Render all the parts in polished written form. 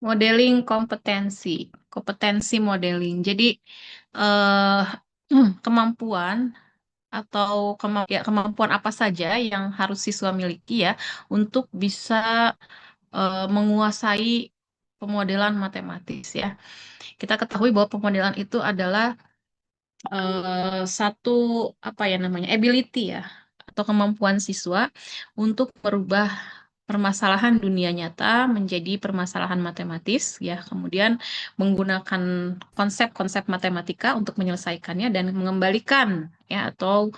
Modeling kompetensi, kompetensi modeling. Jadi eh, kemampuan atau kemampuan apa saja yang harus siswa miliki ya untuk bisa menguasai pemodelan matematis ya. Kita ketahui bahwa pemodelan itu adalah satu apa ya namanya ability ya atau kemampuan siswa untuk merubah permasalahan dunia nyata menjadi permasalahan matematis ya, kemudian menggunakan konsep-konsep matematika untuk menyelesaikannya dan mengembalikan ya atau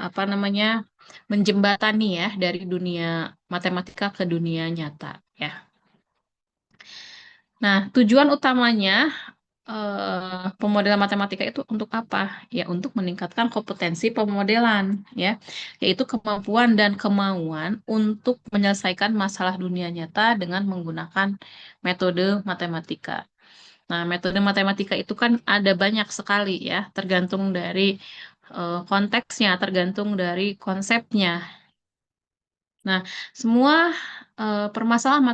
apa namanya menjembatani ya dari dunia matematika ke dunia nyata ya. Nah, tujuan utamanya pemodelan matematika itu untuk apa? Ya, untuk meningkatkan kompetensi pemodelan, ya, yaitu kemampuan dan kemauan untuk menyelesaikan masalah dunia nyata dengan menggunakan metode matematika. Nah, metode matematika itu kan ada banyak sekali ya, tergantung dari konteksnya, tergantung dari konsepnya. Nah, semua permasalahan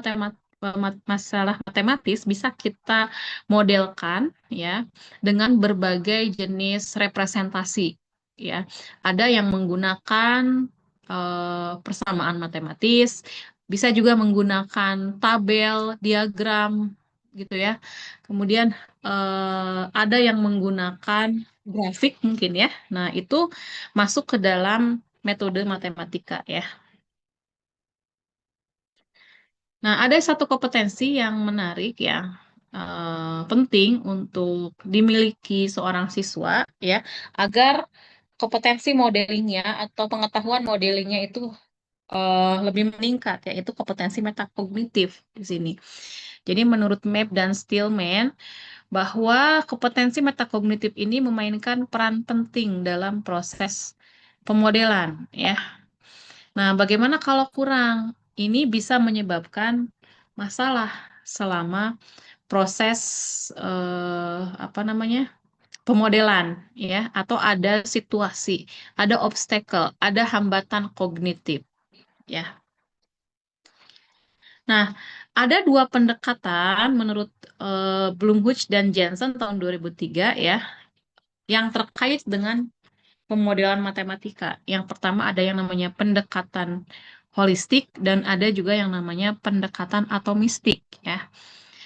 masalah matematis bisa kita modelkan ya dengan berbagai jenis representasi ya. Ada yang menggunakan persamaan matematis, bisa juga menggunakan tabel, diagram gitu ya. Kemudian ada yang menggunakan grafik mungkin ya. Nah, itu masuk ke dalam metode matematika ya. Nah, ada satu kompetensi yang menarik yang penting untuk dimiliki seorang siswa ya, agar kompetensi modelingnya atau pengetahuan modelingnya itu lebih meningkat, yaitu kompetensi metakognitif di sini. Jadi menurut Map dan Stillman bahwa kompetensi metakognitif ini memainkan peran penting dalam proses pemodelan ya. Nah, bagaimana kalau kurang? Ini bisa menyebabkan masalah selama proses apa namanya pemodelan ya, atau ada situasi, ada obstacle, ada hambatan kognitif ya. Nah, ada dua pendekatan menurut Blumhood dan Jensen tahun 2003 ya, yang terkait dengan pemodelan matematika. Yang pertama ada yang namanya pendekatan holistik dan ada juga yang namanya pendekatan atomistik ya.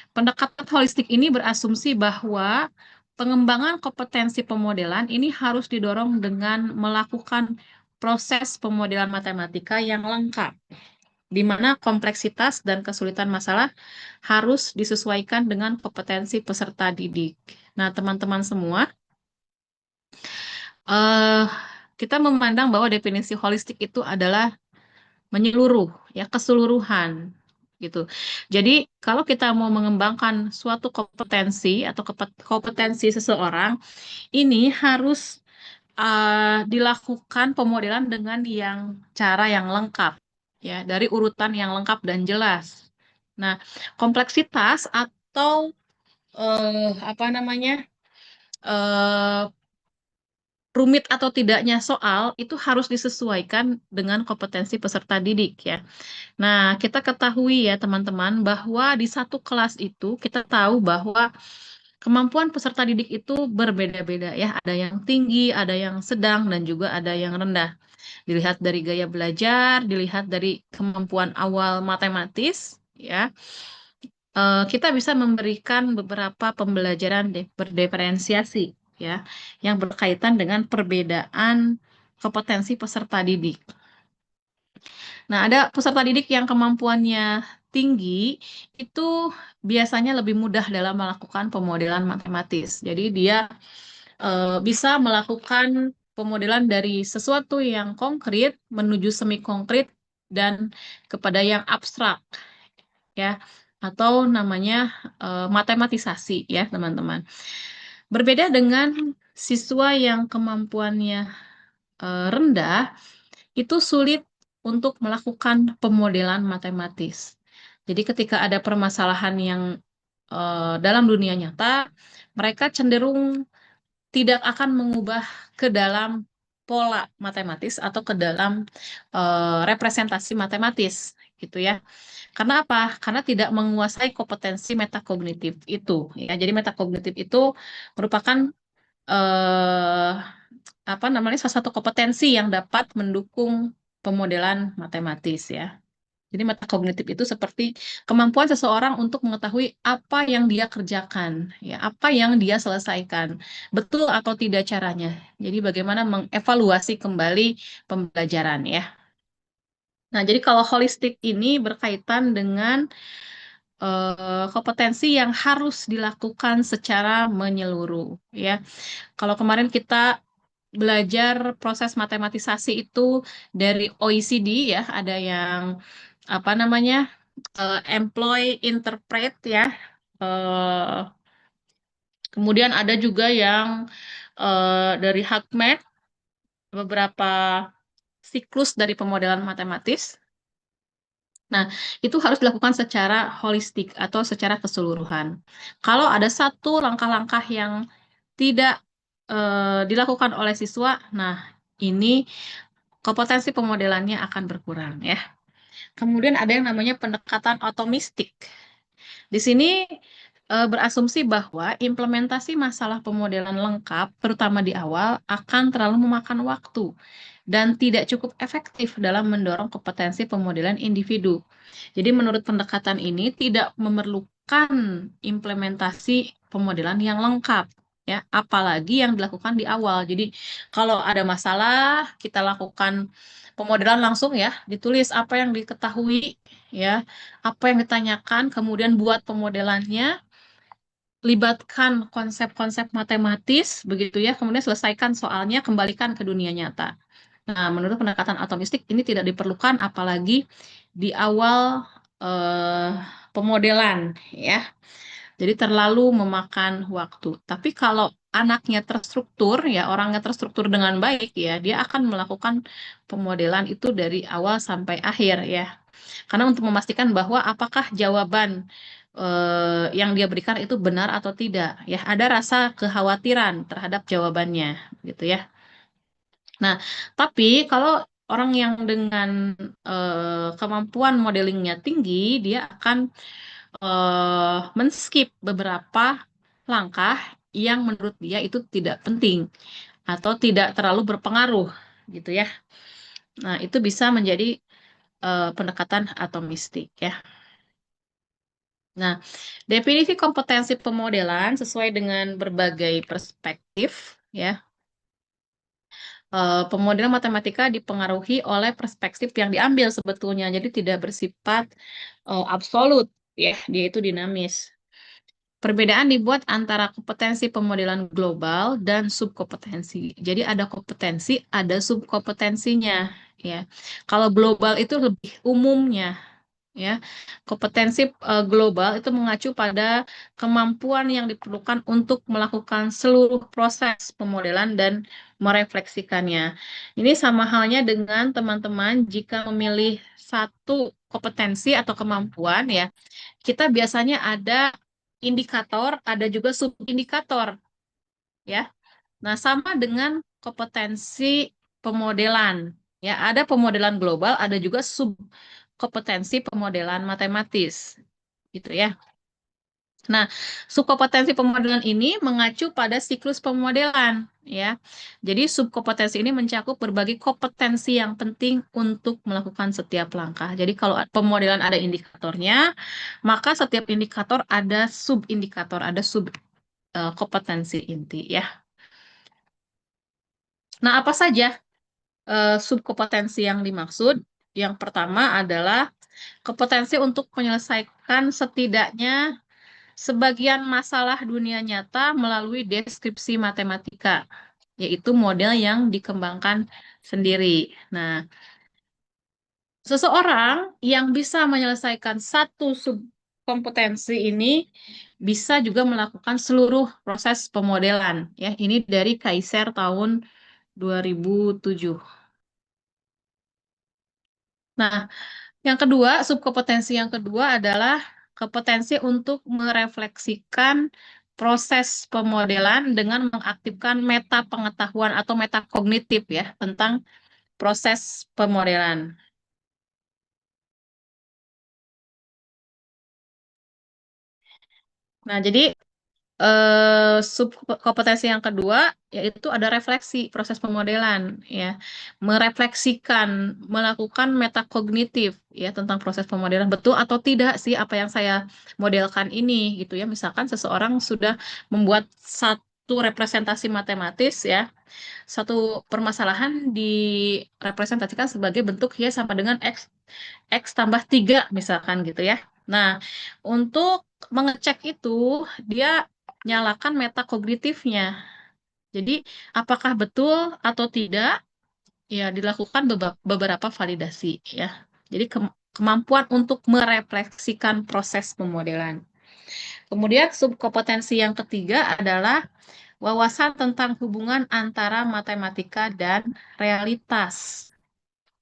Pendekatan holistik ini berasumsi bahwa pengembangan kompetensi pemodelan ini harus didorong dengan melakukan proses pemodelan matematika yang lengkap, di mana kompleksitas dan kesulitan masalah harus disesuaikan dengan kompetensi peserta didik. Nah, teman-teman semua, eh, kita memandang bahwa definisi holistik itu adalah menyeluruh, ya keseluruhan gitu. Jadi kalau kita mau mengembangkan suatu kompetensi atau kompetensi seseorang, ini harus dilakukan pemodelan dengan cara yang lengkap, ya dari urutan yang lengkap dan jelas. Nah, kompleksitas atau apa namanya eh, rumit atau tidaknya soal itu harus disesuaikan dengan kompetensi peserta didik ya. Nah, kita ketahui ya teman-teman bahwa di satu kelas itu kita tahu bahwa kemampuan peserta didik itu berbeda-beda ya. Ada yang tinggi, ada yang sedang, dan juga ada yang rendah. Dilihat dari gaya belajar, dilihat dari kemampuan awal matematis ya. Kita bisa memberikan beberapa pembelajaran berdiferensiasi ya, yang berkaitan dengan perbedaan kompetensi peserta didik. Nah, ada peserta didik yang kemampuannya tinggi, itu biasanya lebih mudah dalam melakukan pemodelan matematis. Jadi dia bisa melakukan pemodelan dari sesuatu yang konkret menuju semi konkret dan kepada yang abstrak ya, atau namanya matematisasi ya, teman-teman. Berbeda dengan siswa yang kemampuannya rendah, itu sulit untuk melakukan pemodelan matematis. Jadi ketika ada permasalahan yang dalam dunia nyata, mereka cenderung tidak akan mengubah ke dalam pola matematis atau ke dalam representasi matematis, gitu ya. Karena apa? Karena tidak menguasai kompetensi metakognitif itu. Ya, jadi metakognitif itu merupakan eh, apa namanya salah satu kompetensi yang dapat mendukung pemodelan matematis ya. Jadi metakognitif itu seperti kemampuan seseorang untuk mengetahui apa yang dia kerjakan, ya, apa yang dia selesaikan, betul atau tidak caranya. Jadi bagaimana mengevaluasi kembali pembelajaran ya. Nah, jadi kalau holistik ini berkaitan dengan kompetensi yang harus dilakukan secara menyeluruh ya. Kalau kemarin kita belajar proses matematisasi itu dari OECD ya, ada yang apa namanya employ interpret ya. Eh, Kemudian ada juga yang dari HACMAT, beberapa siklus dari pemodelan matematis. Nah, itu harus dilakukan secara holistik atau secara keseluruhan. Kalau ada satu langkah-langkah yang tidak dilakukan oleh siswa, nah ini kompetensi pemodelannya akan berkurang ya. Kemudian ada yang namanya pendekatan otomistik. Di sini berasumsi bahwa implementasi masalah pemodelan lengkap, terutama di awal, akan terlalu memakan waktu dan tidak cukup efektif dalam mendorong kompetensi pemodelan individu. Jadi menurut pendekatan ini tidak memerlukan implementasi pemodelan yang lengkap ya, apalagi yang dilakukan di awal. Jadi kalau ada masalah, kita lakukan pemodelan langsung ya, ditulis apa yang diketahui ya, apa yang ditanyakan, kemudian buat pemodelannya, libatkan konsep-konsep matematis begitu ya, kemudian selesaikan soalnya, kembalikan ke dunia nyata. Nah, menurut pendekatan atomistik ini tidak diperlukan apalagi di awal eh, pemodelan ya. Jadi terlalu memakan waktu. Tapi kalau anaknya terstruktur ya, orangnya terstruktur dengan baik ya, dia akan melakukan pemodelan itu dari awal sampai akhir ya. Karena untuk memastikan bahwa apakah jawaban yang dia berikan itu benar atau tidak ya, ada rasa kekhawatiran terhadap jawabannya gitu ya. Nah, tapi kalau orang yang dengan kemampuan modelingnya tinggi, dia akan men-skip beberapa langkah yang menurut dia itu tidak penting atau tidak terlalu berpengaruh, gitu ya. Nah, itu bisa menjadi pendekatan atomistik ya. Nah, definisi kompetensi pemodelan sesuai dengan berbagai perspektif ya. Pemodelan matematika dipengaruhi oleh perspektif yang diambil sebetulnya, jadi tidak bersifat absolut, ya, dia itu dinamis. Perbedaan dibuat antara kompetensi pemodelan global dan subkompetensi. Jadi ada kompetensi, ada subkompetensinya, ya. Kalau global itu lebih umumnya, ya. Kompetensi global itu mengacu pada kemampuan yang diperlukan untuk melakukan seluruh proses pemodelan dan merefleksikannya. Ini sama halnya dengan teman-teman jika memilih satu kompetensi atau kemampuan ya, kita biasanya ada indikator, ada juga subindikator ya. Nah, sama dengan kompetensi pemodelan. Ya, ada pemodelan global, ada juga subkompetensi pemodelan matematis. Gitu ya. Nah, subkompetensi pemodelan ini mengacu pada siklus pemodelan, ya. Jadi subkompetensi ini mencakup berbagai kompetensi yang penting untuk melakukan setiap langkah. Jadi kalau pemodelan ada indikatornya, maka setiap indikator ada subindikator, ada sub kompetensi inti, ya. Nah, apa saja subkompetensi yang dimaksud? Yang pertama adalah kompetensi untuk menyelesaikan setidaknya sebagian masalah dunia nyata melalui deskripsi matematika, yaitu model yang dikembangkan sendiri. Nah, seseorang yang bisa menyelesaikan satu subkompetensi ini bisa juga melakukan seluruh proses pemodelan. Ya, ini dari Kaiser tahun 2007. Nah, yang kedua, subkompetensi yang kedua adalah kompetensi untuk merefleksikan proses pemodelan dengan mengaktifkan meta pengetahuan atau meta kognitif ya tentang proses pemodelan. Nah, jadi subkompetensi yang kedua yaitu ada refleksi proses pemodelan ya, merefleksikan, melakukan metakognitif ya tentang proses pemodelan betul atau tidak sih apa yang saya modelkan ini gitu ya. Misalkan seseorang sudah membuat satu representasi matematis ya, satu permasalahan direpresentasikan sebagai bentuk y sama dengan x tambah 3 misalkan gitu ya. Nah, untuk mengecek itu dia nyalakan metakognitifnya. Jadi, apakah betul atau tidak? Ya, dilakukan beberapa validasi ya. Jadi, kemampuan untuk merefleksikan proses pemodelan. Kemudian, subkompetensi yang ketiga adalah wawasan tentang hubungan antara matematika dan realitas.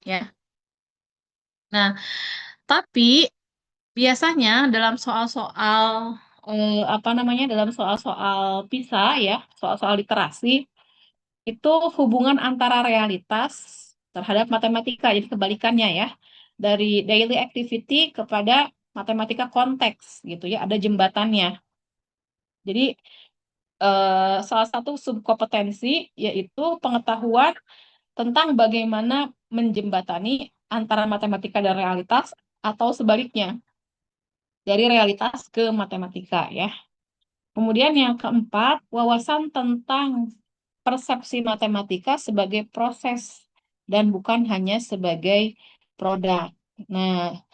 Ya. Nah, tapi biasanya dalam soal-soal apa namanya dalam soal-soal PISA ya, soal-soal literasi itu hubungan antara realitas terhadap matematika. Jadi kebalikannya ya. Dari daily activity kepada matematika konteks gitu ya, ada jembatannya. Jadi salah satu subkompetensi yaitu pengetahuan tentang bagaimana menjembatani antara matematika dan realitas atau sebaliknya dari realitas ke matematika ya. Kemudian yang keempat, wawasan tentang persepsi matematika sebagai proses dan bukan hanya sebagai produk. Nah,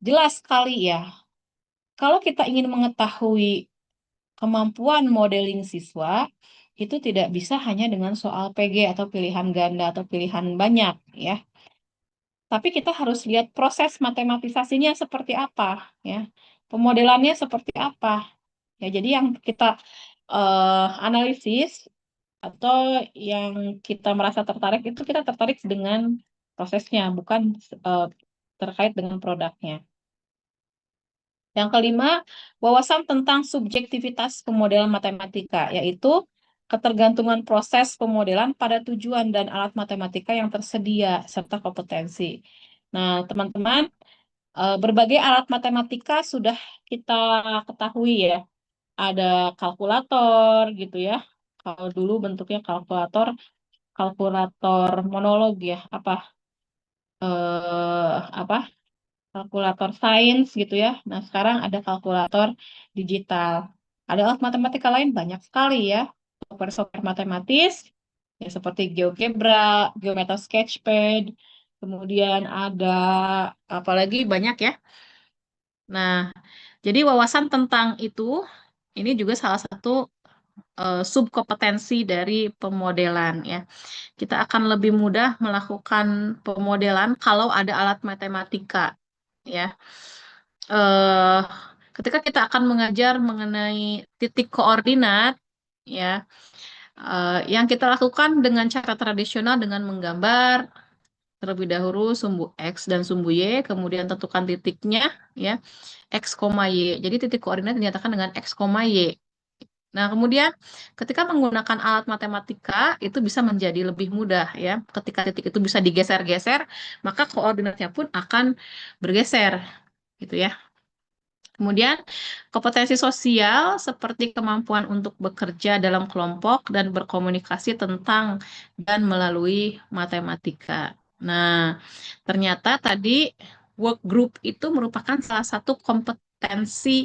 jelas sekali ya, kalau kita ingin mengetahui kemampuan modeling siswa, itu tidak bisa hanya dengan soal PG atau pilihan ganda atau pilihan banyak ya. Tapi kita harus lihat proses matematisasinya seperti apa ya. Pemodelannya seperti apa. Ya, jadi yang kita analisis atau yang kita merasa tertarik itu kita tertarik dengan prosesnya, bukan eh, terkait dengan produknya. Yang kelima, wawasan tentang subjektivitas pemodelan matematika, yaitu ketergantungan proses pemodelan pada tujuan dan alat matematika yang tersedia serta kompetensi. Nah, teman-teman, berbagai alat matematika sudah kita ketahui ya. Ada kalkulator gitu ya. Kalau dulu bentuknya kalkulator, kalkulator monolog ya, apa kalkulator sains gitu ya. Nah, sekarang ada kalkulator digital. Ada alat matematika lain banyak sekali ya. Software-software matematis ya seperti GeoGebra, Geometry Sketchpad, kemudian ada apalagi banyak ya. Nah, jadi wawasan tentang itu ini juga salah satu subkompetensi dari pemodelan ya. Kita akan lebih mudah melakukan pemodelan kalau ada alat matematika ya. eh Ketika kita akan mengajar mengenai titik koordinat ya, yang kita lakukan dengan cara tradisional dengan menggambar terlebih dahulu sumbu X dan sumbu Y, kemudian tentukan titiknya ya, X, Y. Jadi titik koordinat dinyatakan dengan X, Y. Nah, kemudian ketika menggunakan alat matematika itu bisa menjadi lebih mudah ya. Ketika titik itu bisa digeser-geser, maka koordinatnya pun akan bergeser gitu ya. Kemudian kompetensi sosial seperti kemampuan untuk bekerja dalam kelompok dan berkomunikasi tentang dan melalui matematika. Nah, ternyata tadi work group itu merupakan salah satu kompetensi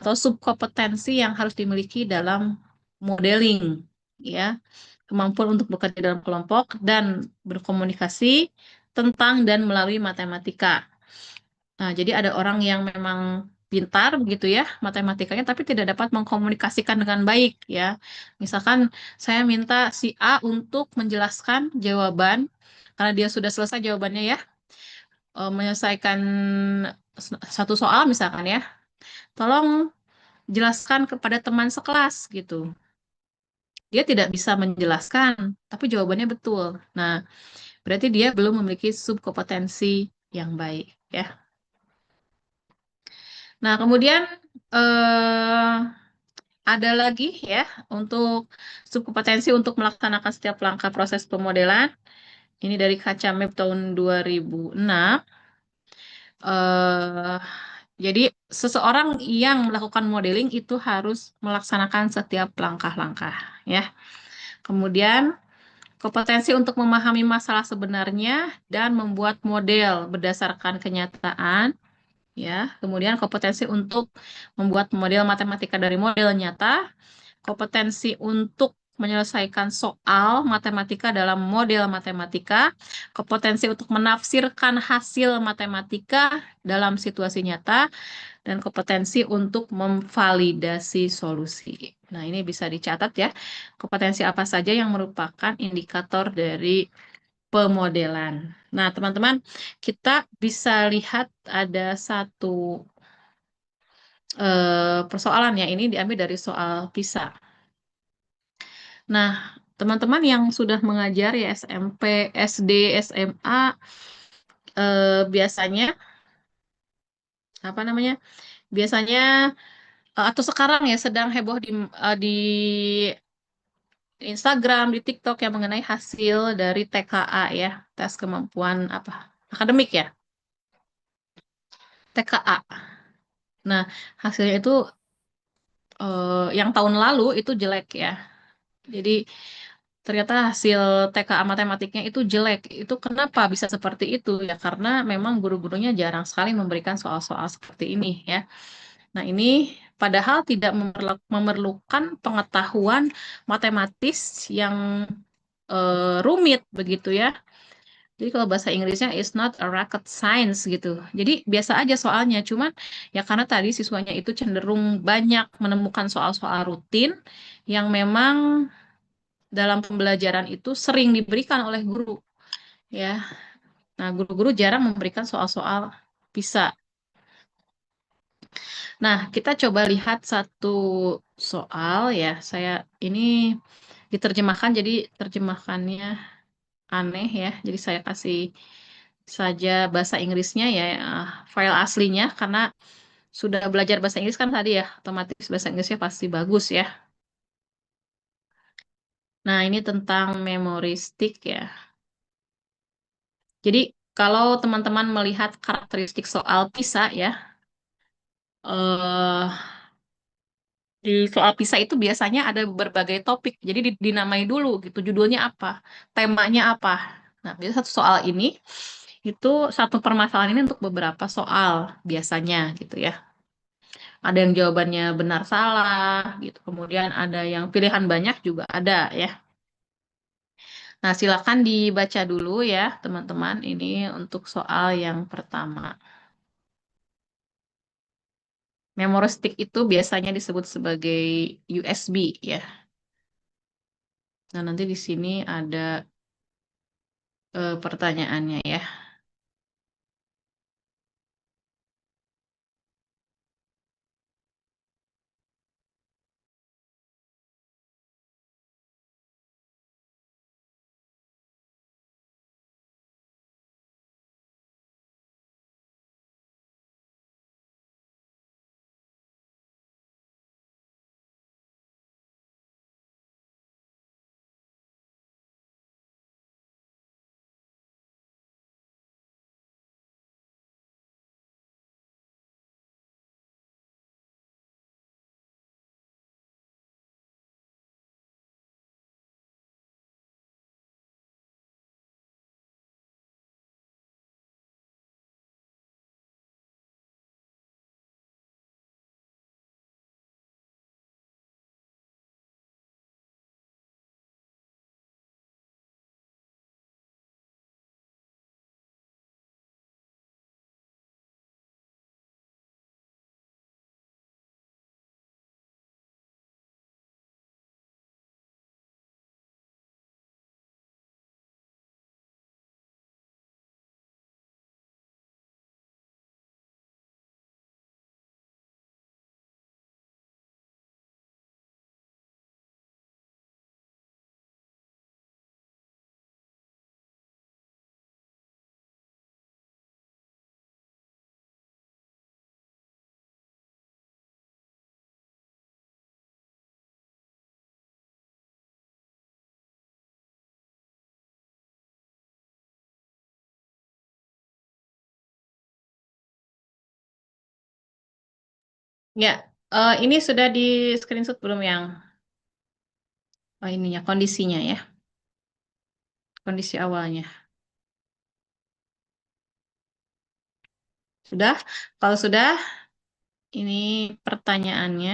atau subkompetensi yang harus dimiliki dalam modeling, ya. Kemampuan untuk bekerja dalam kelompok dan berkomunikasi tentang dan melalui matematika. Nah, jadi ada orang yang memang pintar begitu ya matematikanya, tapi tidak dapat mengkomunikasikan dengan baik ya. Misalkan saya minta si A untuk menjelaskan jawaban karena dia sudah selesai jawabannya ya, menyelesaikan satu soal misalkan ya. Tolong jelaskan kepada teman sekelas gitu. Dia tidak bisa menjelaskan, tapi jawabannya betul. Nah, berarti dia belum memiliki subkompetensi yang baik ya. Nah, kemudian eh, ada lagi ya untuk subkompetensi untuk melaksanakan setiap langkah proses pemodelan. Ini dari kaca map tahun 2006. Eh, Jadi seseorang yang melakukan modeling itu harus melaksanakan setiap langkah-langkah, ya. Kemudian kompetensi untuk memahami masalah sebenarnya dan membuat model berdasarkan kenyataan, ya. Kemudian kompetensi untuk membuat model matematika dari model nyata, kompetensi untuk menyelesaikan soal matematika dalam model matematika, kompetensi untuk menafsirkan hasil matematika dalam situasi nyata, dan kompetensi untuk memvalidasi solusi. Nah, ini bisa dicatat ya, kompetensi apa saja yang merupakan indikator dari pemodelan. Nah, teman-teman, kita bisa lihat ada satu persoalan ya, ini diambil dari soal PISA. Nah, teman-teman yang sudah mengajar ya SMP, SD, SMA, biasanya apa namanya? Biasanya atau sekarang ya sedang heboh di Instagram, di TikTok yang mengenai hasil dari TKA ya, tes kemampuan apa? Akademik ya, TKA. Nah, hasilnya itu yang tahun lalu itu jelek ya. Jadi ternyata hasil TKA matematiknya itu jelek. Itu kenapa bisa seperti itu ya? Karena memang guru-gurunya jarang sekali memberikan soal-soal seperti ini ya. Nah, ini padahal tidak memerlukan pengetahuan matematis yang rumit begitu ya. Jadi kalau bahasa Inggrisnya is not a rocket science gitu. Jadi biasa aja soalnya, cuman ya karena tadi siswanya itu cenderung banyak menemukan soal-soal rutin yang memang dalam pembelajaran itu sering diberikan oleh guru ya. Nah, guru-guru jarang memberikan soal-soal bisa. Nah, kita coba lihat satu soal ya. Saya ini diterjemahkan jadi terjemahannya aneh ya. Jadi saya kasih saja bahasa Inggrisnya ya, file aslinya karena sudah belajar bahasa Inggris kan tadi ya, otomatis bahasa Inggrisnya pasti bagus ya. Nah, ini tentang memoristik ya. Jadi kalau teman-teman melihat karakteristik soal PISA ya, eh di soal PISA itu biasanya ada berbagai topik. Jadi dinamai dulu gitu, judulnya apa, temanya apa. Nah, biasa satu soal ini itu satu permasalahan ini untuk beberapa soal biasanya gitu ya. Ada yang jawabannya benar salah gitu. Kemudian ada yang pilihan banyak juga ada ya. Nah, silakan dibaca dulu ya, teman-teman. Ini untuk soal yang pertama. Memoristik itu biasanya disebut sebagai USB ya. Nah, nanti di sini ada pertanyaannya ya. Ya, ini sudah di screenshot belum yang ininya kondisinya ya, kondisi awalnya. Sudah? Kalau sudah, ini pertanyaannya.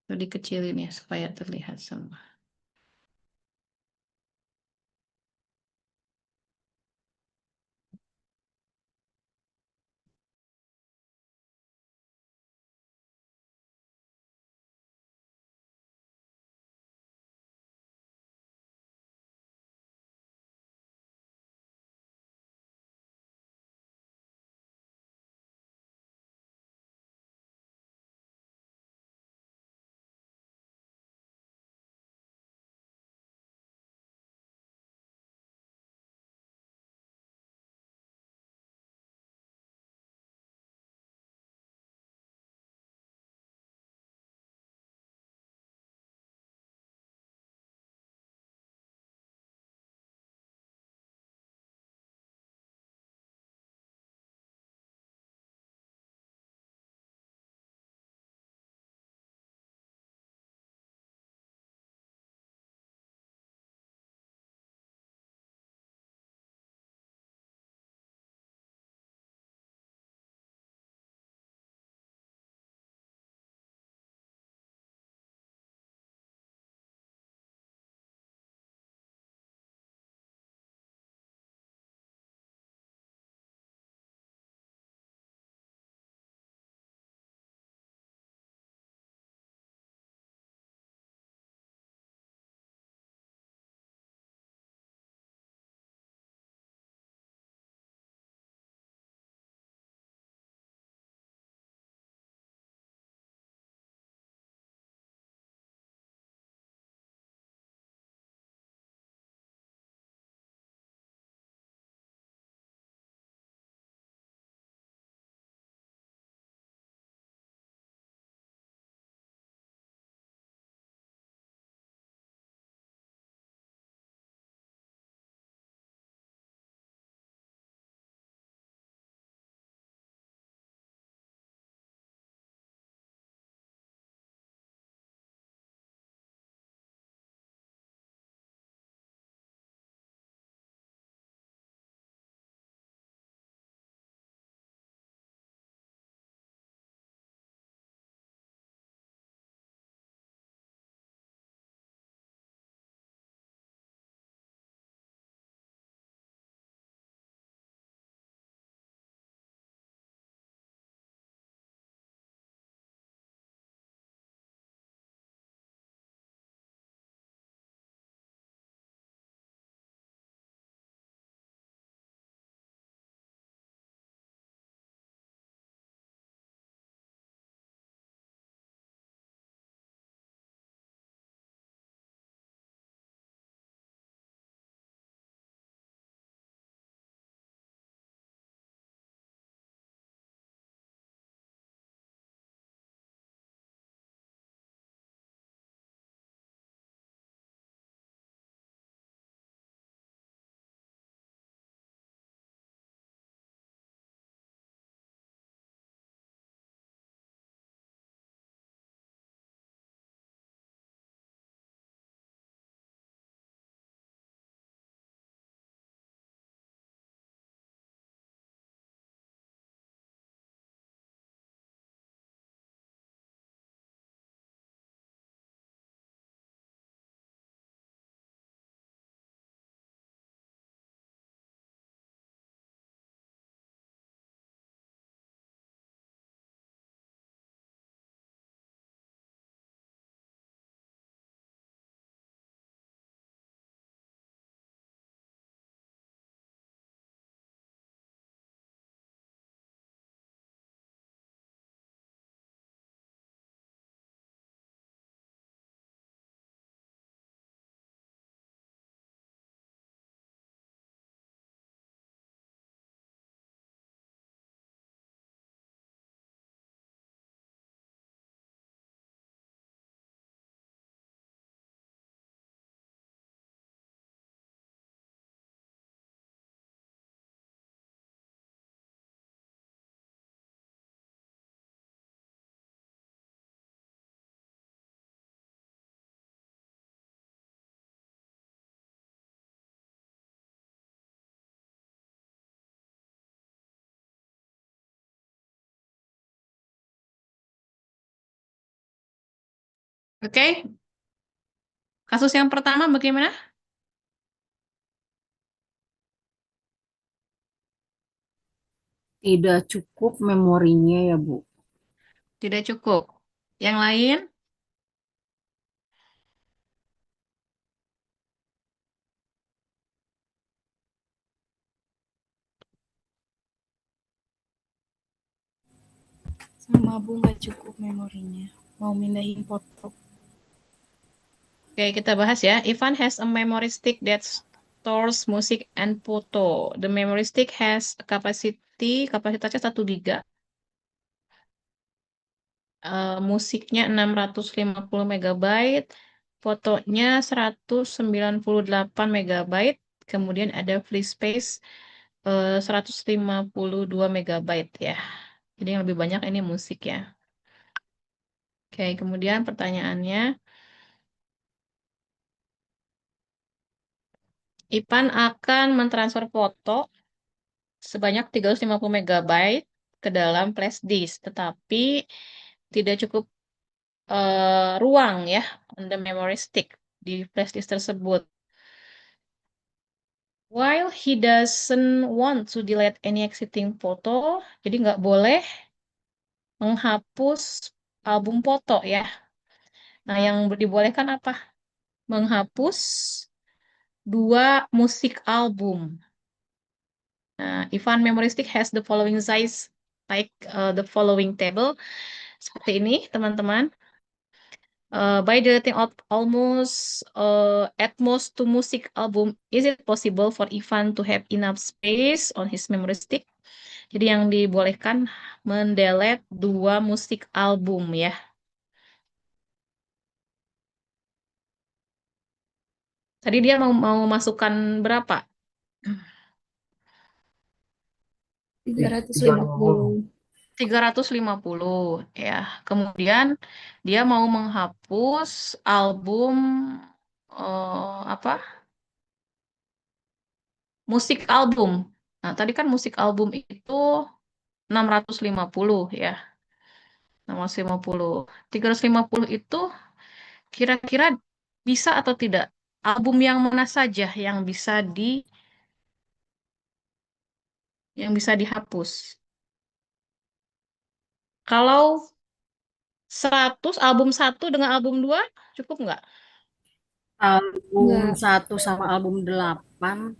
Tuh dikecilin ya supaya terlihat semua. Oke, kasus yang pertama bagaimana? Tidak cukup memorinya ya, Bu. Tidak cukup. Yang lain? Sama Bu nggak cukup memorinya. Mau mindahin foto. Oke, kita bahas ya. Ivan has a memory stick that stores music and photo. The memory stick has a kapasitasnya 1 GB. Musiknya 650 megabyte, fotonya 198 megabyte, kemudian ada free space 152 megabyte ya. Jadi yang lebih banyak ini musik ya. Oke, kemudian pertanyaannya, Ipan akan mentransfer foto sebanyak 350 megabyte ke dalam flash disk, tetapi tidak cukup ruang ya on the memory stick di flash disk tersebut. While he doesn't want to delete any existing photo, jadi nggak boleh menghapus album foto ya. Nah, yang dibolehkan apa? Menghapus 2 musik album. Nah, Ivan Memory Stick has the following size, like the following table. Seperti ini, teman-teman. By deleting out almost at most 2 musik album, is it possible for Ivan to have enough space on his memory stick? Jadi yang dibolehkan mendelete 2 musik album ya. Tadi dia mau masukkan berapa? 350. 350 ya. Kemudian dia mau menghapus album apa? Musik album. Nah, tadi kan musik album itu 650 ya. 650. 350 itu kira-kira bisa atau tidak? Album yang mana saja yang bisa dihapus? Kalau 100 album satu dengan album 2 cukup nggak? Album Enggak. 1 sama album 8,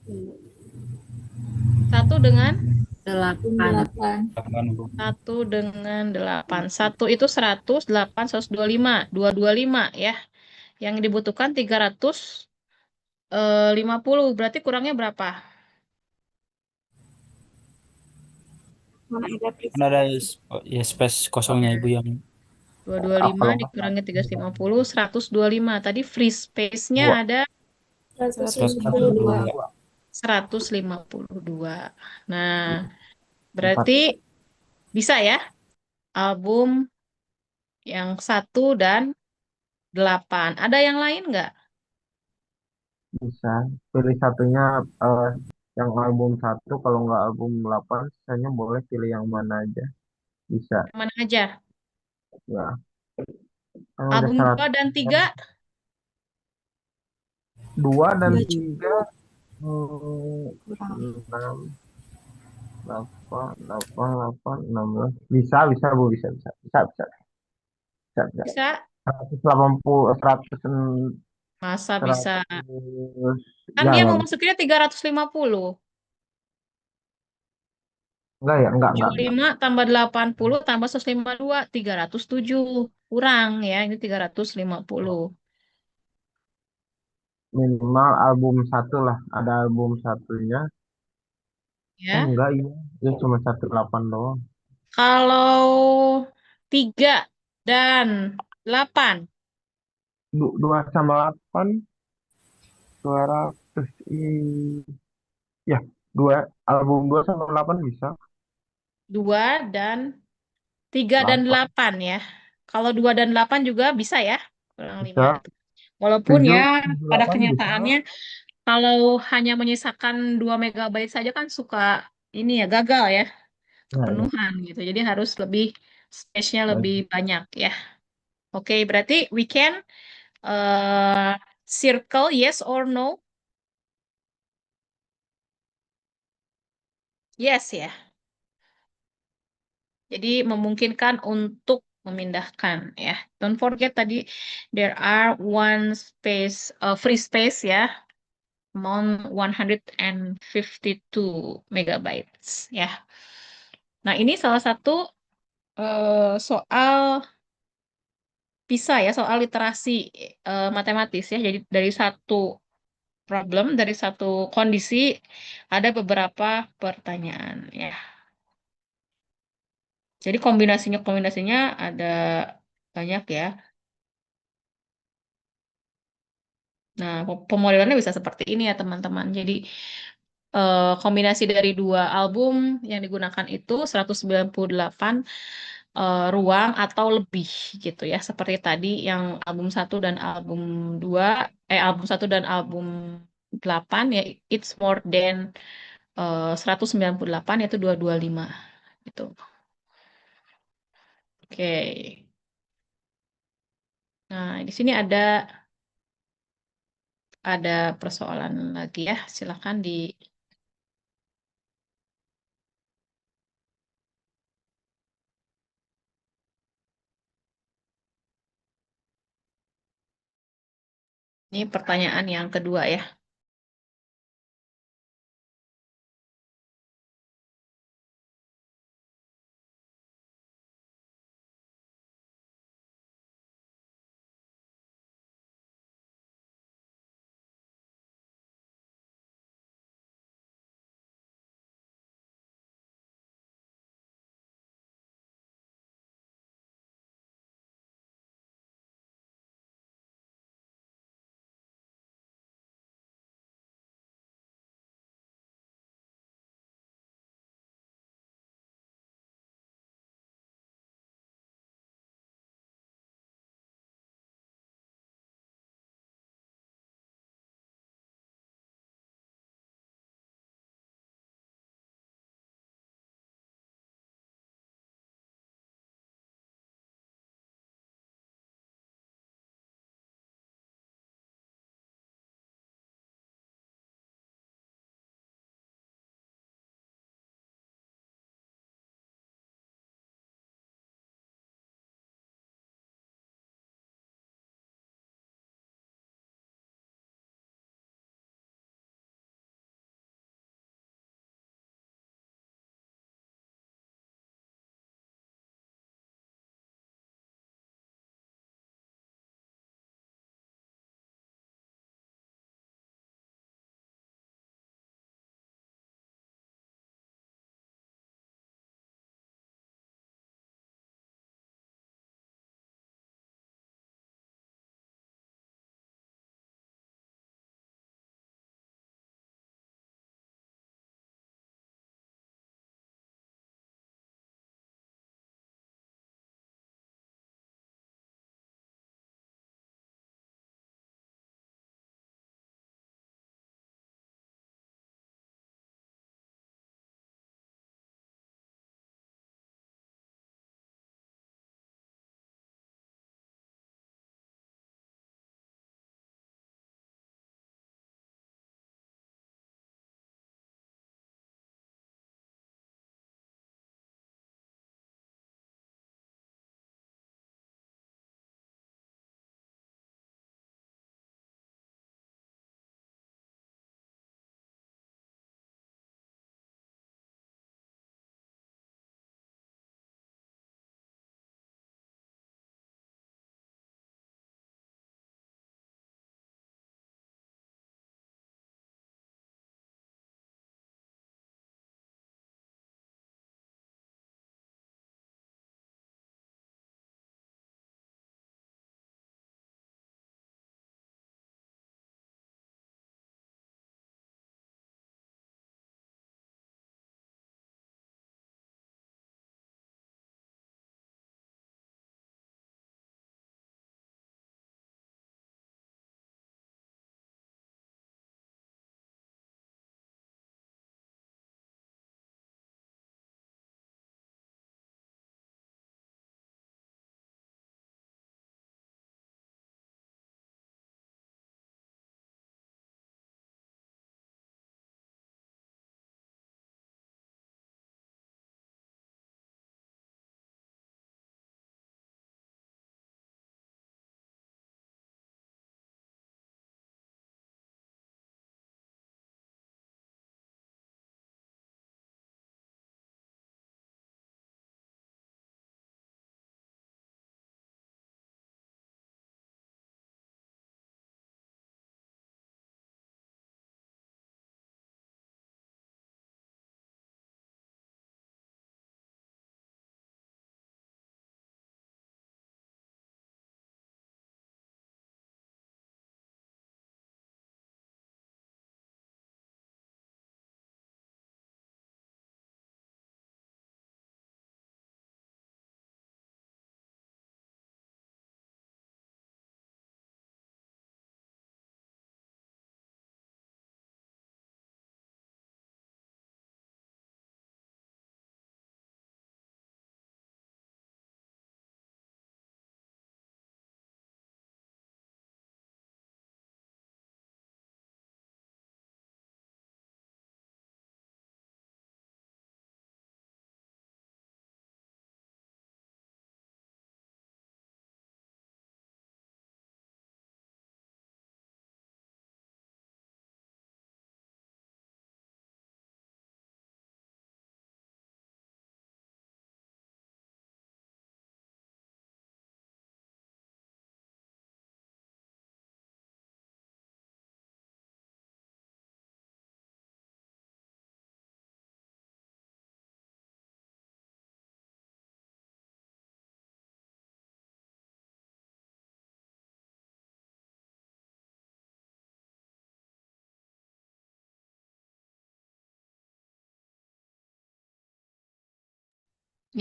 Satu dengan 8. 8. 8 Bu. 1 dengan 8. Satu itu 100, 8, 125. 225 ya. Yang dibutuhkan 350. Berarti kurangnya berapa? Mana ada Kan ada privasi. ya space kosongnya Ibu yang 225 kalau nggak dikurangi 350, 125. Tadi free space-nya dua ada 152. 152 152. Nah, empat berarti bisa ya album yang 1 dan 8. Ada yang lain nggak? Bisa pilih satunya, eh, yang album satu, kalau nggak album 8 sisanya boleh pilih yang mana aja bisa. Yang mana aja? Ya kan udah Album syarat 2 dan 3? 2 dan Enggak 3, cukup. 6, 8, 8, 8, 16 bisa, bisa Bu, bisa, bisa, bisa, bisa, bisa, bisa. Bisa? 180, 100, Masa bisa? 100, Kan ya dia ya, mau masukinnya 350. enggak ya, enggak 75 tambah 80 tambah 152, 307. Kurang ya, ini 350. minimal album satu lah, ada album satunya. Ya. Enggak, iya, ya cuma 18 doang. Kalau 3 dan 8, 2 sama 8, 200 ya, album 2 sama 8 bisa. 2 dan 3 dan 8 ya. Kalau 2 dan 8 juga bisa ya, kurang Bisa 5. Walaupun ya 7, 7, pada 8 bisa. kenyataannya kalau hanya menyisakan 2 megabyte saja kan suka ini ya gagal ya, Nah, ya, kepenuhan gitu. Jadi harus lebih space-nya lebih baik. banyak ya. Oke, berarti we can circle yes or no? Yes ya. Jadi memungkinkan untuk memindahkan ya. Don't forget tadi there are one space free space ya, amount 152 megabytes ya. Nah, ini salah satu soal PISA ya, soal literasi matematis ya. Jadi dari satu problem, dari satu kondisi ada beberapa pertanyaan ya. Jadi kombinasinya ada banyak ya. Nah, pemodelannya bisa seperti ini ya teman-teman. Jadi kombinasi dari dua album yang digunakan itu 198 ruang atau lebih gitu ya. Seperti tadi yang album satu dan album 2, album satu dan album 8 ya, it's more than 198 yaitu 225 gitu. Oke. Nah, di sini ada persoalan lagi ya. Silakan di ini pertanyaan yang kedua ya.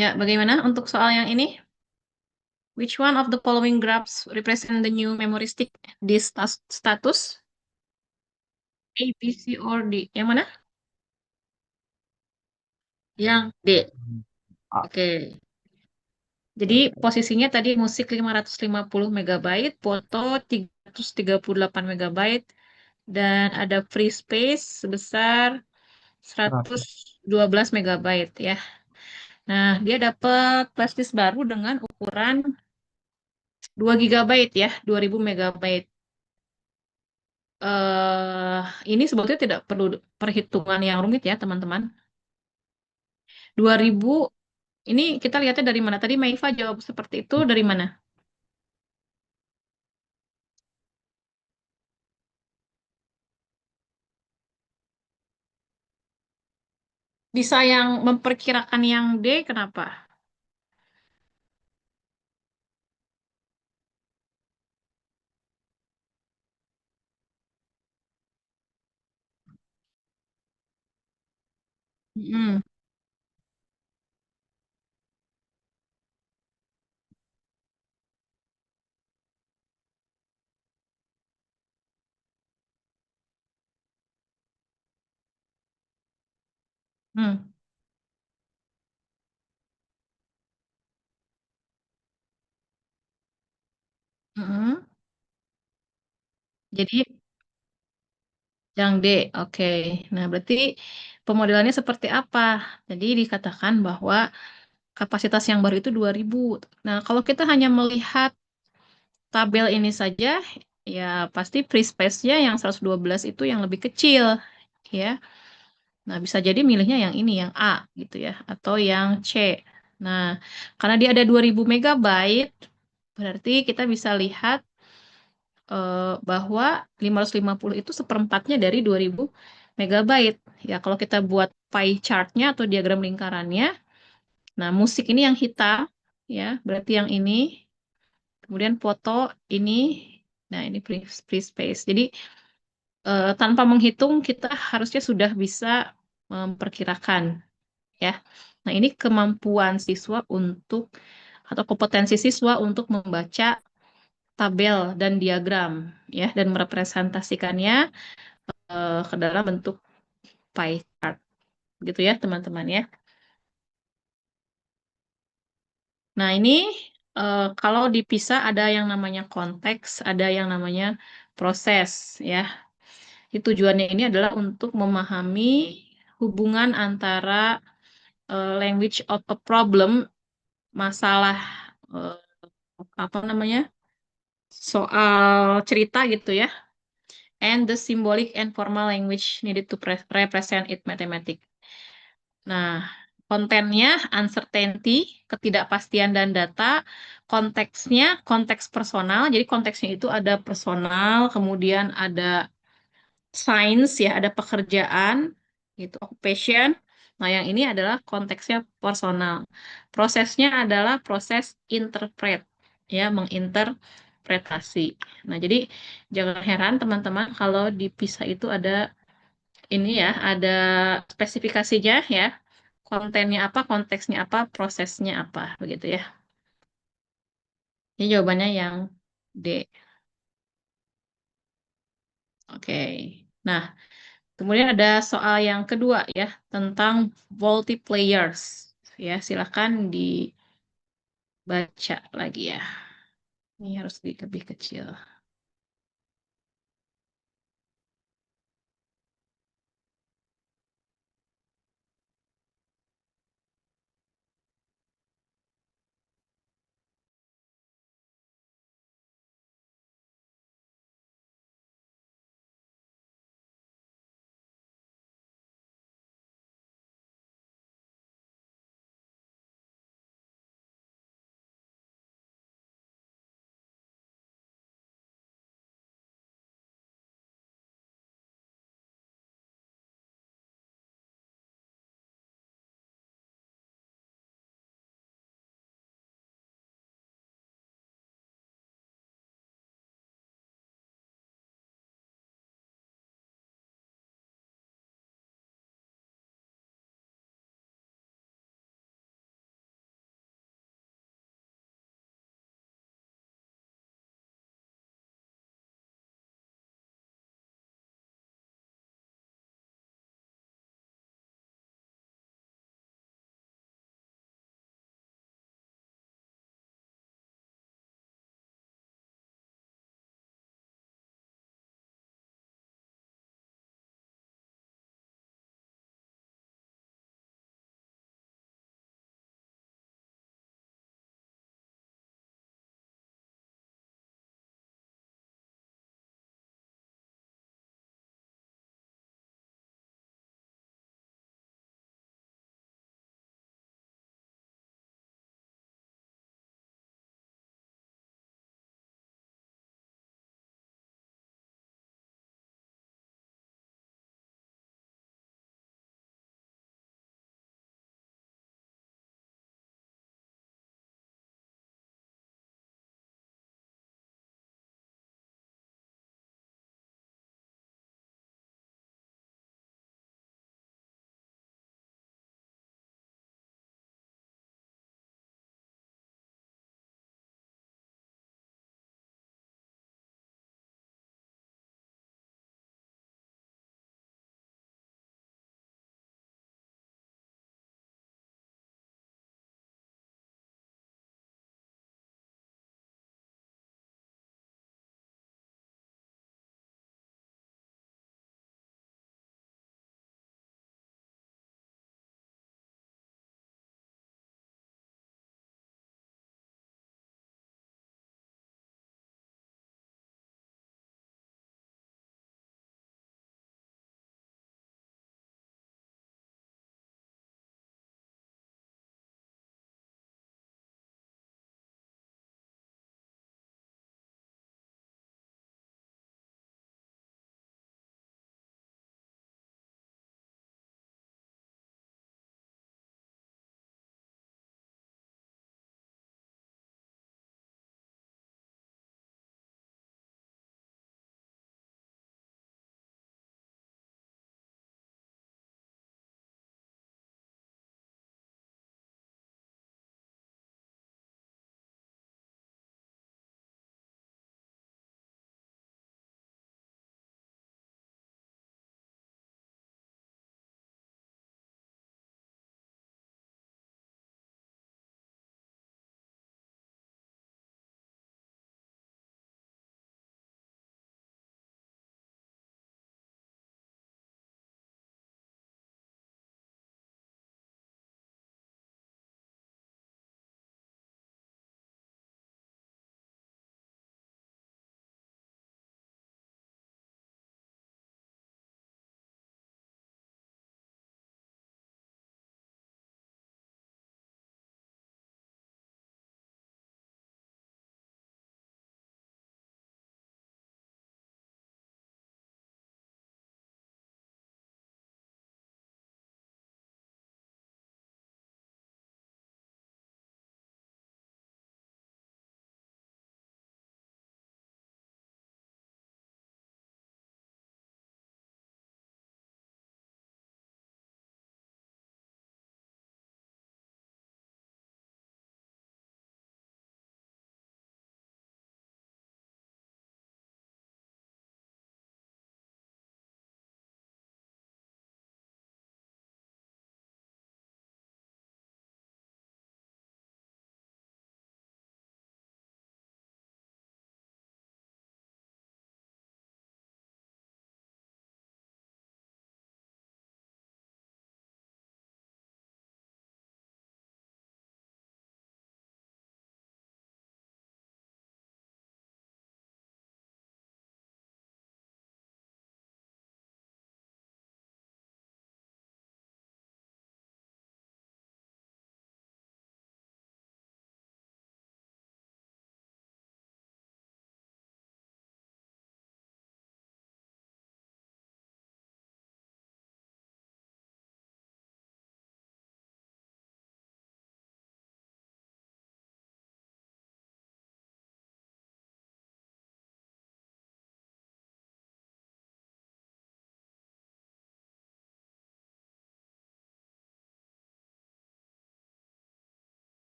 Ya, bagaimana untuk soal yang ini? Which one of the following graphs represent the new memory stick? This status? A, B, C, or D? Yang mana? Yang D. A. Oke. Jadi posisinya tadi musik 550 megabyte, foto 338 megabyte, dan ada free space sebesar 100. 112 megabyte ya. Nah, dia dapat flash disk baru dengan ukuran 2 gigabyte ya, 2000 megabyte. Ini sebetulnya tidak perlu perhitungan yang rumit ya, teman-teman. 2000 ini kita lihatnya dari mana? Tadi Maifa jawab seperti itu dari mana? Bisa yang memperkirakan yang D, kenapa? Hmm, hmm, hmm. Jadi yang D, oke. Nah, berarti pemodelannya seperti apa? Jadi dikatakan bahwa kapasitas yang baru itu 2000. Nah, kalau kita hanya melihat tabel ini saja, ya pasti free space-nya yang 112 itu yang lebih kecil, ya. Nah, bisa jadi milihnya yang ini, yang A gitu ya, atau yang C. Nah, karena dia ada 2000 megabyte, berarti kita bisa lihat bahwa 550 itu seperempatnya dari 2000 megabyte. Ya, kalau kita buat pie chart-nya atau diagram lingkarannya, nah musik ini yang hitam, ya, berarti yang ini, kemudian foto ini, nah ini free space. Jadi tanpa menghitung kita harusnya sudah bisa memperkirakan, ya. Nah, ini kemampuan siswa untuk atau kompetensi siswa untuk membaca tabel dan diagram, ya, dan merepresentasikannya ke dalam bentuk pie chart, gitu ya, teman-teman ya. Nah, ini kalau dipisah ada yang namanya konteks, ada yang namanya proses, ya. Tujuannya ini adalah untuk memahami hubungan antara language of a problem, masalah eh, apa namanya, soal cerita gitu ya, and the symbolic and formal language needed to represent it mathematic. Nah, kontennya uncertainty, ketidakpastian dan data, konteksnya konteks personal. Jadi konteksnya itu ada personal, kemudian ada science ya, ada pekerjaan, gitu, occupation. Nah, yang ini adalah konteksnya personal. Prosesnya adalah proses interpret, ya, menginterpretasi. Nah, jadi jangan heran teman-teman kalau dipisah itu ada ini ya, ada spesifikasinya ya, kontennya apa, konteksnya apa, prosesnya apa, begitu ya. Ini jawabannya yang D. Oke. Nah, kemudian ada soal yang kedua ya, tentang multiplayers. Ya, silakan dibaca lagi ya. Ini harus lebih kecil.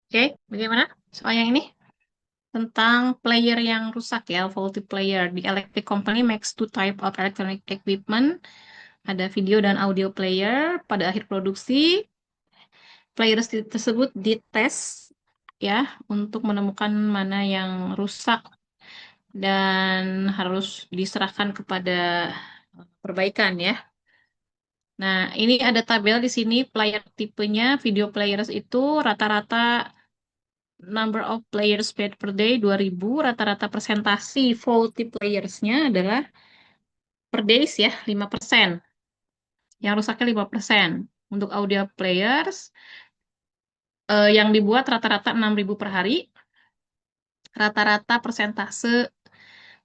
Oke, bagaimana? Soal yang ini tentang player yang rusak ya, faulty player. The electric company makes two type of electronic equipment. Ada video dan audio player. Pada akhir produksi, player tersebut dites ya untuk menemukan mana yang rusak dan harus diserahkan kepada perbaikan ya. Nah, ini ada tabel di sini player tipenya, video players itu rata-rata number of players paid per day 2000, rata-rata presentasi faulty playersnya adalah per days ya 5%. Yang rusaknya 5%. Untuk audio players yang dibuat rata-rata 6.000 per hari, rata-rata persentase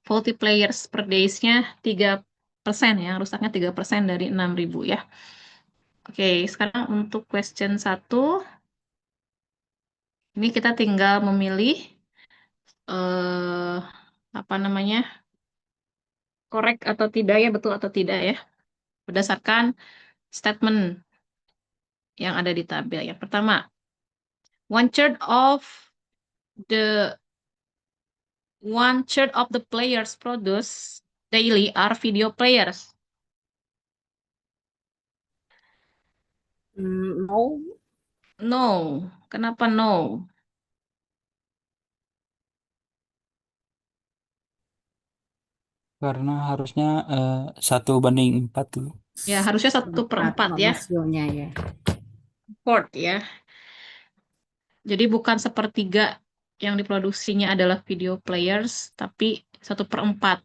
faulty players per days-nya 3%, yang rusaknya 3% dari 6.000 ya. Oke, sekarang untuk question 1, ini kita tinggal memilih apa namanya, correct atau tidak ya, betul atau tidak ya, berdasarkan statement yang ada di tabel. Yang pertama, 1/3 of the 1/3 of the players produced daily are video players. No, No. Kenapa no? karena harusnya 1:4 tuh. Ya, harusnya 1/4 ya. Rasionya ya. Quart ya. Jadi bukan sepertiga yang diproduksinya adalah video players, tapi 1/4.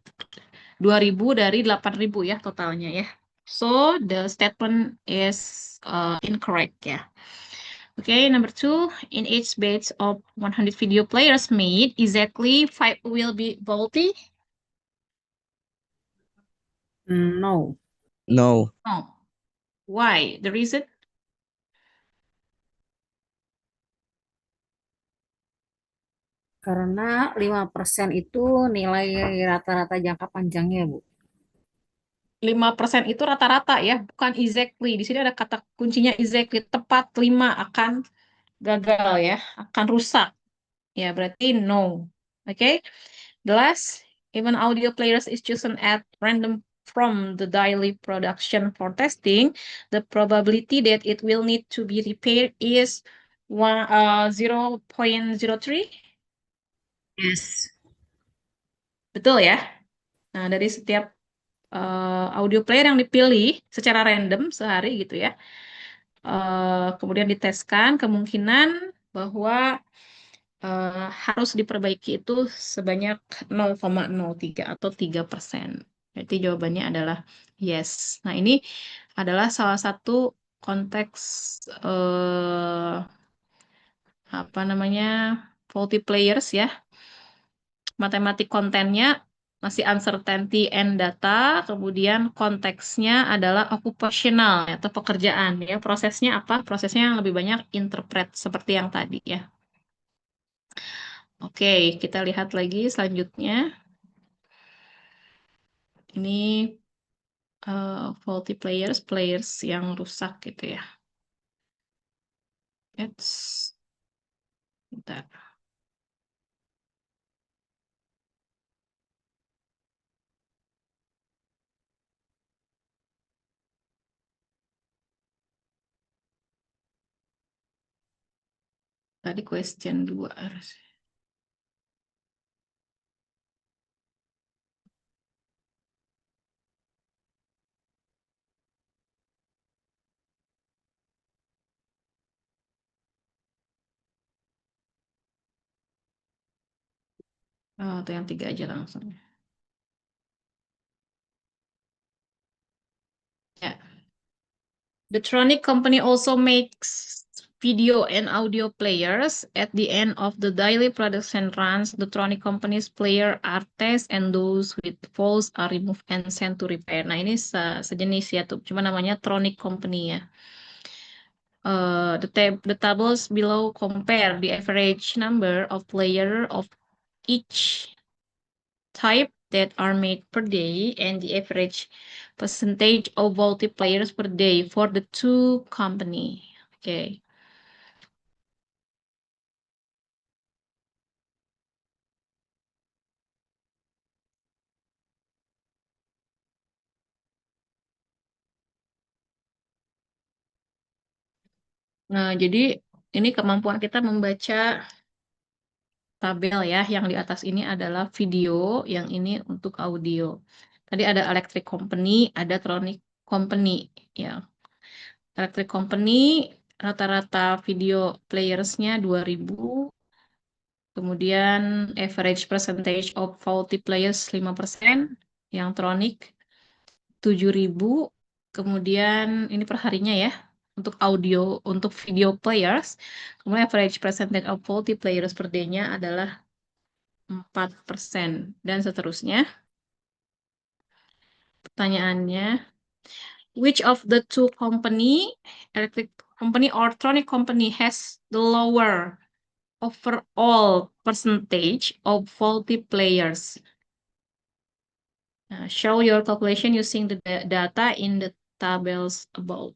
2.000 dari 8.000 ya totalnya ya. So the statement is incorrect ya. Okay, number 2, in each batch of 100 video players made, exactly 5 will be faulty. No, No. No. Why? The reason? karena 5% itu nilai rata-rata jangka panjangnya, Bu. 5% itu rata-rata ya, bukan exactly. Di sini ada kata kuncinya exactly, tepat 5 akan gagal ya, akan rusak. Ya, berarti no. Oke. The last, even audio players is chosen at random from the daily production for testing, the probability that it will need to be repaired is 0.03. Yes. Betul ya? Nah, dari setiap audio player yang dipilih secara random sehari gitu ya, kemudian diteskan, kemungkinan bahwa harus diperbaiki itu sebanyak 0,03 atau 3%. Berarti jawabannya adalah yes. Nah, ini adalah salah satu konteks apa namanya, faulty players ya. Matematik kontennya masih uncertainty and data, kemudian konteksnya adalah occupational atau pekerjaan ya. Prosesnya apa? Prosesnya yang lebih banyak interpret seperti yang tadi ya. Oke, kita lihat lagi selanjutnya. Ini faulty players, players yang rusak gitu ya. Bentar. Tadi question 2 harus. Oh, atau yang 3 aja langsung. Ya. The Tronic company also makes video and audio players. At the end of the daily production runs, the Tronic company's player are tested and those with faults are removed and sent to repair. Nah, ini sejenis ya tuh, cuma namanya Tronic company ya. The tables below compare the average number of player of each type that are made per day and the average percentage of multiplayers per day for the two company. Okay. Nah, jadi ini kemampuan kita membaca tabel ya. Yang di atas ini adalah video, yang ini untuk audio. Tadi ada electric company, ada tronic company. Ya, electric company rata-rata video playersnya 2000, kemudian average percentage of faulty players 5%, yang tronic 7.000, kemudian ini perharinya ya, untuk audio, untuk video players, kemudian average percentage of faulty players per day-nya adalah 4%, dan seterusnya. Pertanyaannya, which of the two company, electric company or tronic company, has the lower overall percentage of faulty players? Show your calculation using the data in the tables above.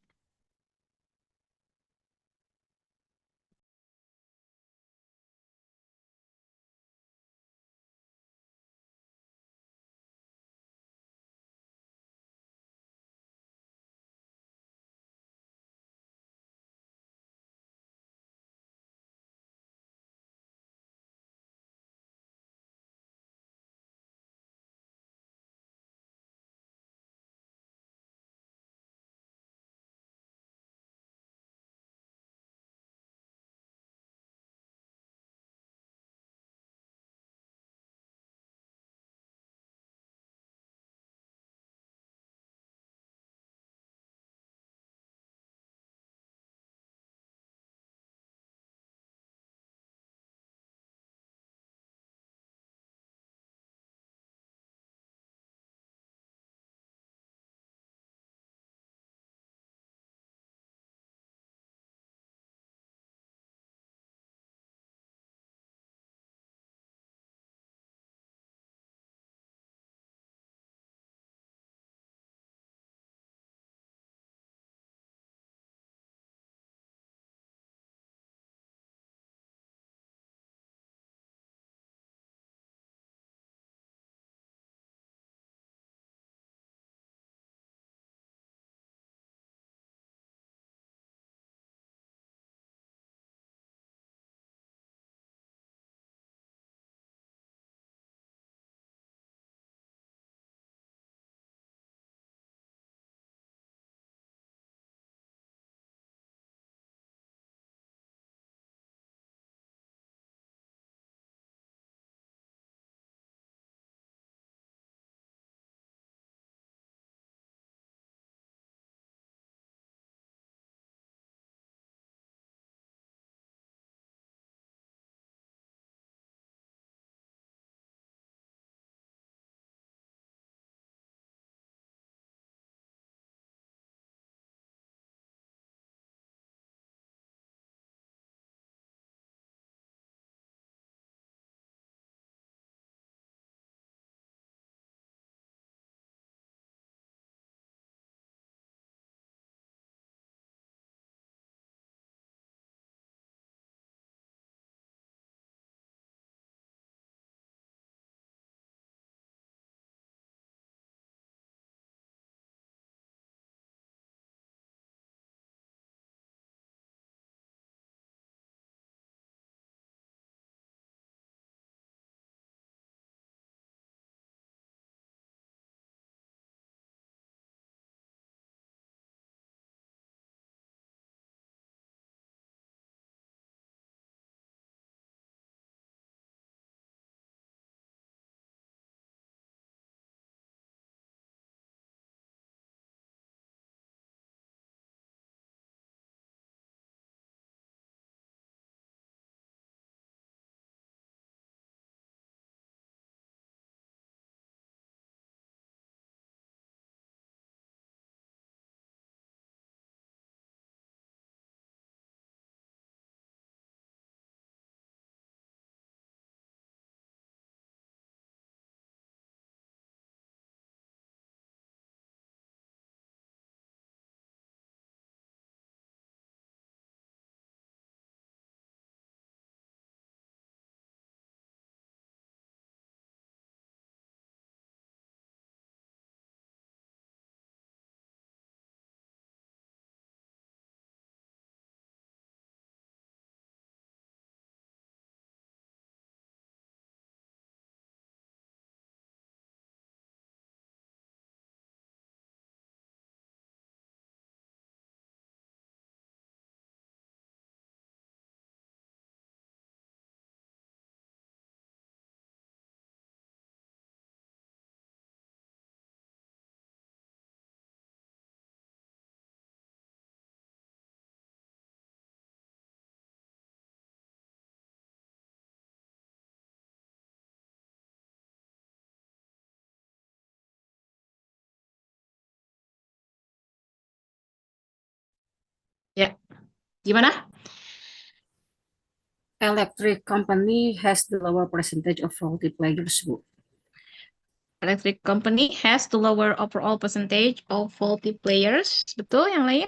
Gimana? Electric company has the lower percentage of faulty players, Bu. Electric company has the lower overall percentage of faulty players. Betul, yang lain?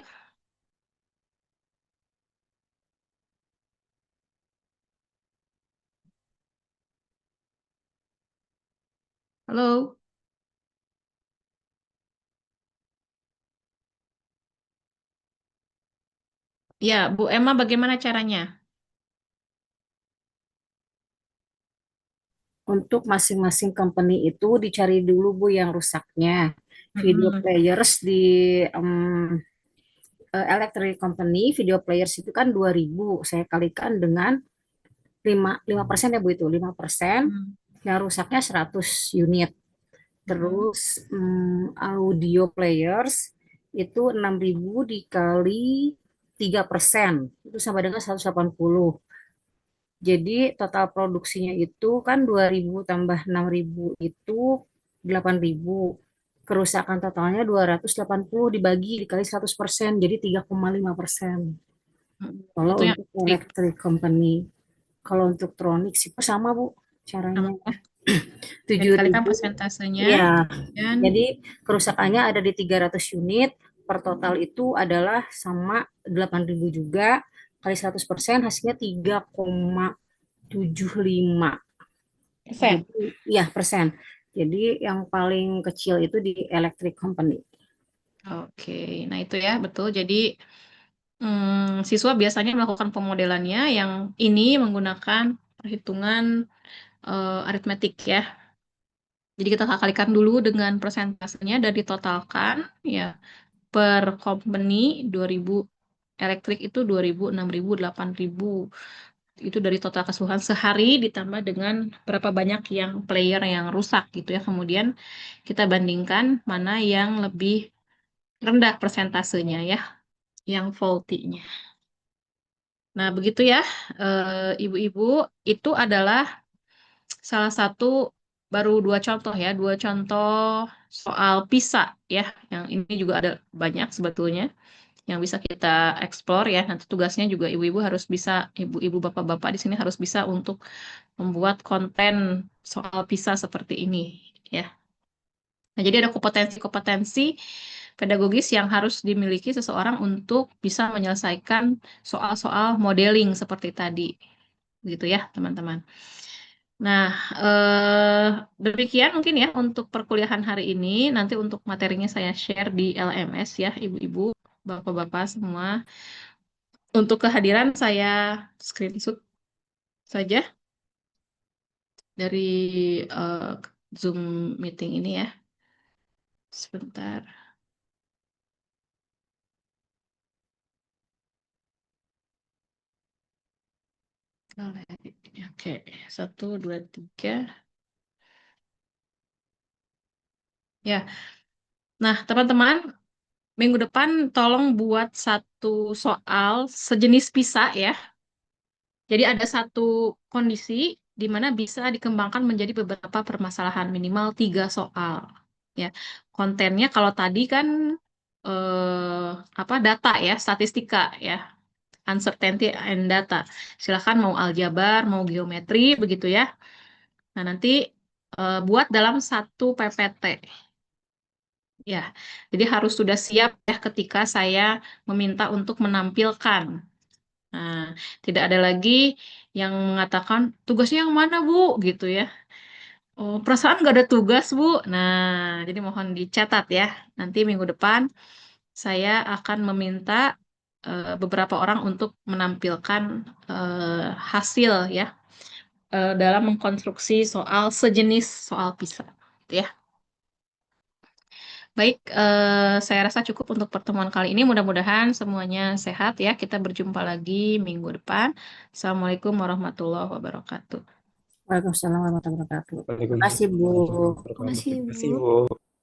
Halo? Ya, Bu Emma, bagaimana caranya? Untuk masing-masing company itu dicari dulu, Bu, yang rusaknya. Video Mm-mm. players di electric company, video players itu kan 2.000. Saya kalikan dengan 5% ya, Bu, itu 5%. Hmm. Yang rusaknya 100 unit. Mm-mm. Terus audio players itu 6.000 dikali 3%. Itu sama dengan 180. Jadi total produksinya itu kan 2.000 tambah 6.000 itu 8.000. Kerusakan totalnya 280 dibagi dikali 100%, jadi 3,5%. Kalau Itu yang untuk trik. electric company. Kalau untuk Tronic sih sama, Bu, caranya. Jadi kalikan 7.000. persentasenya. Ya, Dan jadi kerusakannya ada di 300 unit, per total itu adalah sama 8.000 juga, kali 100% hasilnya 3,75. persen. Jadi, ya persen. Jadi yang paling kecil itu di electric company. Oke, nah itu ya, betul. Jadi siswa biasanya melakukan pemodelannya yang ini menggunakan perhitungan aritmetik ya. Jadi kita kalikan dulu dengan persentasenya dan ditotalkan ya per company 2.000 elektrik itu 2.000, 6.000, 8.000. Itu dari total keseluruhan sehari ditambah dengan berapa banyak yang player yang rusak gitu ya. Kemudian kita bandingkan mana yang lebih rendah persentasenya ya, yang faulty-nya. Nah, begitu ya, ibu-ibu, itu adalah salah satu baru dua contoh ya, dua contoh soal PISA ya, yang ini juga ada banyak sebetulnya yang bisa kita explore ya. Nanti tugasnya juga ibu-ibu harus bisa, ibu-ibu bapak-bapak di sini harus bisa untuk membuat konten soal PISA seperti ini ya. Nah, jadi ada kompetensi-kompetensi pedagogis yang harus dimiliki seseorang untuk bisa menyelesaikan soal-soal modeling seperti tadi. Gitu ya, teman-teman. Nah, demikian mungkin ya untuk perkuliahan hari ini. Nanti untuk materinya saya share di LMS ya, ibu-ibu, bapak-bapak semua. Untuk kehadiran saya screenshot saja dari eh, Zoom meeting ini ya. Sebentar. Oke, 1, 2, 3. Ya, nah teman-teman, minggu depan tolong buat satu soal sejenis PISA ya. Jadi ada satu kondisi di mana bisa dikembangkan menjadi beberapa permasalahan minimal 3 soal. Ya, kontennya kalau tadi kan apa data ya, statistika ya, uncertainty and data. Silakan mau aljabar, mau geometri begitu ya. Nah nanti buat dalam satu PPT. Ya, jadi harus sudah siap ya ketika saya meminta untuk menampilkan. Nah, tidak ada lagi yang mengatakan tugasnya yang mana, Bu? Gitu ya. Oh, perasaan nggak ada tugas, Bu. Nah, jadi mohon dicatat ya. Nanti minggu depan saya akan meminta beberapa orang untuk menampilkan hasil ya dalam mengkonstruksi soal sejenis soal PISA. Gitu ya. Baik, saya rasa cukup untuk pertemuan kali ini. Mudah-mudahan semuanya sehat ya. Kita berjumpa lagi minggu depan. Assalamualaikum warahmatullahi wabarakatuh. Waalaikumsalam warahmatullahi wabarakatuh. Terima kasih, Waalaikumsalam Bu. warahmatullahi Terima wabarakatuh. kasih, Terima kasih, Bu. Bu.